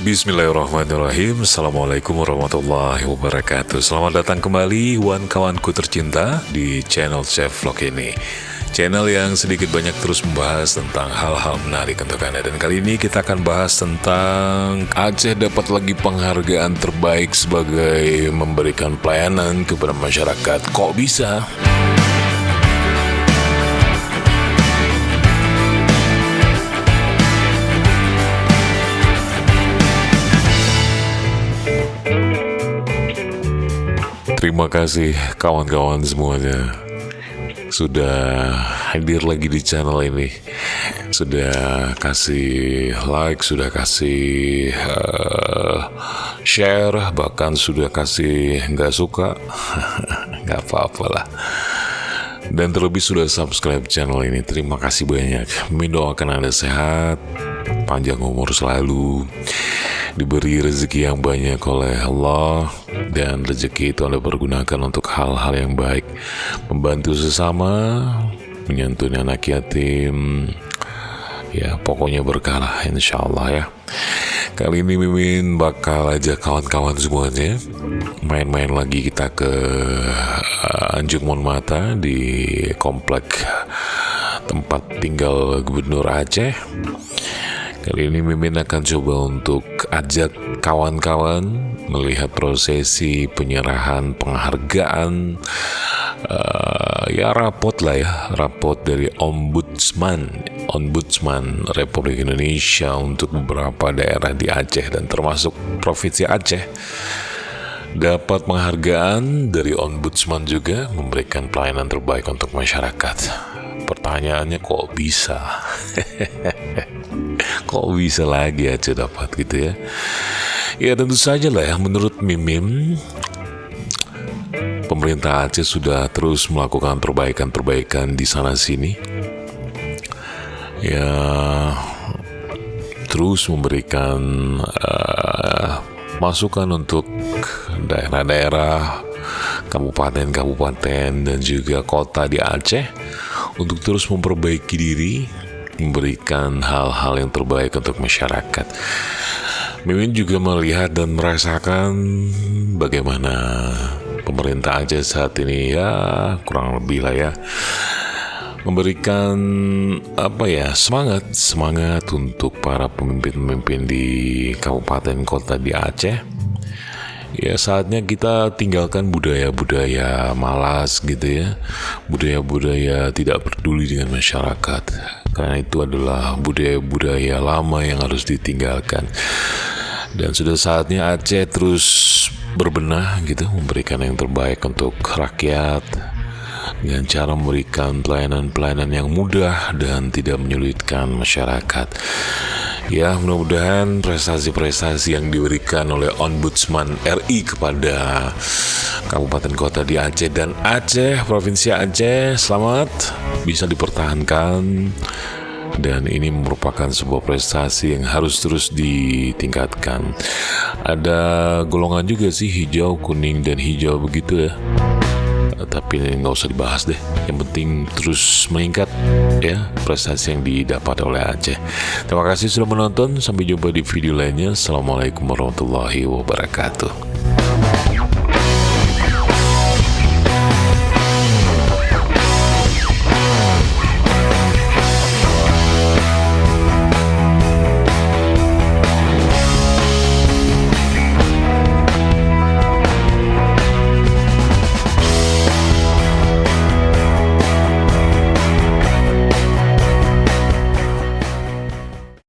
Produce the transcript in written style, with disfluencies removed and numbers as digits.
Bismillahirrahmanirrahim. Assalamualaikum warahmatullahi wabarakatuh. Selamat datang kembali kawan-kawanku tercinta di channel Chef Vlog ini, channel yang sedikit banyak terus membahas tentang hal-hal menarik untuk Anda. Dan kali ini kita akan bahas tentang Aceh dapat lagi penghargaan terbaik sebagai memberikan pelayanan kepada masyarakat. Kok bisa? Terima kasih kawan-kawan semuanya sudah hadir lagi di channel ini, sudah kasih like, sudah kasih share, bahkan sudah kasih nggak suka. Nggak apa-apa lah. Dan terlebih sudah subscribe channel ini. Terima kasih banyak. Mendoakan Anda sehat, panjang umur selalu, diberi rezeki yang banyak oleh Allah, dan rezeki itu Anda pergunakan untuk hal-hal yang baik, membantu sesama, menyantuni anak yatim, ya pokoknya berkah lah insyaallah ya. Kali ini Mimin bakal ajak kawan-kawan semuanya main-main lagi kita ke Anjung Monmata di komplek tempat tinggal Gubernur Aceh. Kali ini Mimin akan coba untuk ajak kawan-kawan melihat prosesi penyerahan penghargaan, ya rapot lah ya, rapot dari Ombudsman Republik Indonesia untuk beberapa daerah di Aceh dan termasuk Provinsi Aceh. Dapat penghargaan dari Ombudsman juga memberikan pelayanan terbaik untuk masyarakat. Pertanyaannya kok bisa? Kok bisa lagi Aceh dapat gitu ya? Ya tentu saja lah ya, menurut Mimim pemerintah Aceh sudah terus melakukan perbaikan-perbaikan di sana sini. Ya terus memberikan masukan untuk daerah-daerah, kabupaten-kabupaten dan juga kota di Aceh untuk terus memperbaiki diri, memberikan hal-hal yang terbaik untuk masyarakat. Mimin juga melihat dan merasakan bagaimana pemerintah Aceh saat ini ya kurang lebih lah ya memberikan semangat untuk para pemimpin-pemimpin di kabupaten kota di Aceh. Ya saatnya kita tinggalkan budaya-budaya malas gitu ya, budaya-budaya tidak peduli dengan masyarakat, karena itu adalah budaya-budaya lama yang harus ditinggalkan. Dan sudah saatnya Aceh terus berbenah gitu, memberikan yang terbaik untuk rakyat dengan cara memberikan pelayanan-pelayanan yang mudah dan tidak menyulitkan masyarakat. Ya, mudah-mudahan prestasi-prestasi yang diberikan oleh Ombudsman RI kepada kabupaten kota di Aceh dan Aceh, Provinsi Aceh, selamat bisa dipertahankan. Dan ini merupakan sebuah prestasi yang harus terus ditingkatkan. Ada golongan juga sih, hijau, kuning, dan hijau begitu ya. Tapi ini nggak usah dibahas deh. Yang penting terus meningkat ya prestasi yang didapat oleh Aceh. Terima kasih sudah menonton. Sampai jumpa di video lainnya. Assalamualaikum warahmatullahi wabarakatuh.